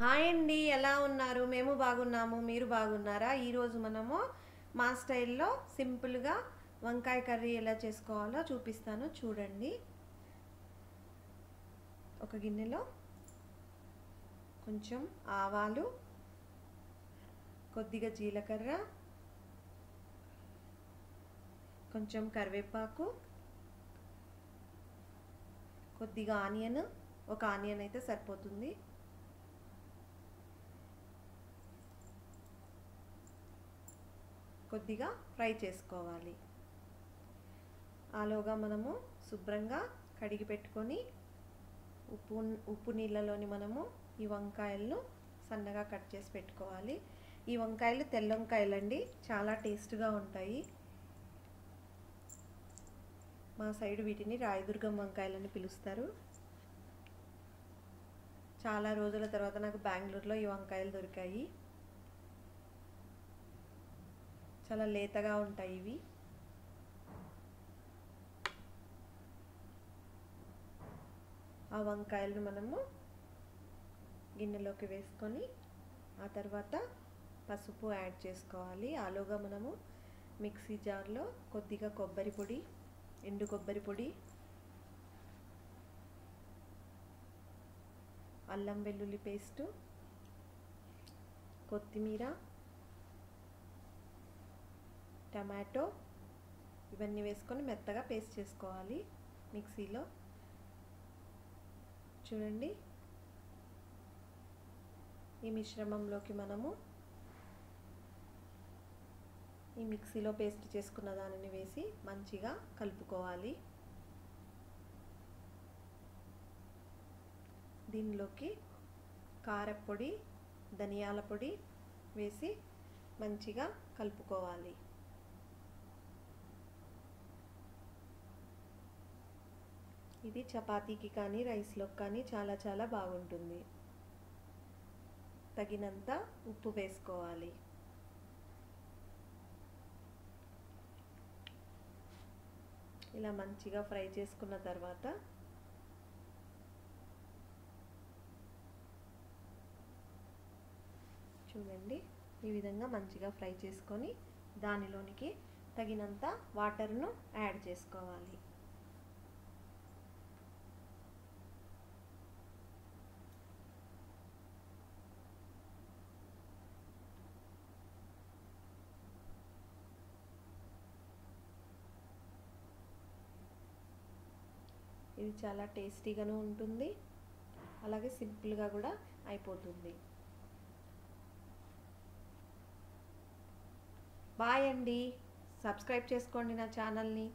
Hi అండి, ఎలా ఉన్నారు? మేము బాగున్నాము. మీరు బాగున్నారా? ఈరోజు మనము మా స్టైల్లో సింపుల్గా వంకాయ కర్రీ ఎలా చేసుకోవాలో చూపిస్తాను, చూడండి. ఒక గిన్నెలో కొంచెం ఆవాలు, కొద్దిగా జీలకర్ర, కొంచెం కరివేపాకు, కొద్దిగా ఆనియన్, ఒక ఆనియన్ అయితే సరిపోతుంది, కొద్దిగా ఫ్రై చేసుకోవాలి. ఆలోగా మనము శుభ్రంగా కడిగి పెట్టుకొని ఉప్పు నీళ్ళలోని మనము ఈ వంకాయలను సన్నగా కట్ చేసి పెట్టుకోవాలి. ఈ వంకాయలు తెల్ల వంకాయలు అండి, చాలా టేస్ట్గా ఉంటాయి. మా సైడ్ వీటిని రాయదుర్గం వంకాయలని పిలుస్తారు. చాలా రోజుల తర్వాత నాకు బెంగళూరులో ఈ వంకాయలు దొరికాయి. చాలా లేతగా ఉంటాయి ఇవి. ఆ వంకాయలను మనము గిన్నెలోకి వేసుకొని ఆ తర్వాత పసుపు యాడ్ చేసుకోవాలి. ఆలోగా మనము మిక్సీ జార్లో కొద్దిగా కొబ్బరి పొడి, ఎండు కొబ్బరి పొడి, అల్లం వెల్లుల్లి పేస్టు, కొత్తిమీర, టమాటో ఇవన్నీ వేసుకొని మెత్తగా పేస్ట్ చేసుకోవాలి మిక్సీలో. చూడండి, ఈ మిశ్రమంలోకి మనము ఈ మిక్సీలో పేస్ట్ చేసుకున్న దానిని వేసి మంచిగా కలుపుకోవాలి. దీనిలోకి కారపొడి, ధనియాల పొడి వేసి మంచిగా కలుపుకోవాలి. ఇది చపాతీకి కానీ రైస్లోకి కానీ చాలా చాలా బాగుంటుంది. తగినంత ఉప్పు వేసుకోవాలి. ఇలా మంచిగా ఫ్రై చేసుకున్న తర్వాత చూడండి, ఈ విధంగా మంచిగా ఫ్రై చేసుకొని దానిలోనికి తగినంత వాటర్ను యాడ్ చేసుకోవాలి. ఇది చాలా టేస్టీగాను ఉంటుంది, అలాగే సింపుల్గా కూడా అయిపోతుంది. బాయ్ అండి, సబ్స్క్రైబ్ చేసుకోండి నా ఛానల్ని.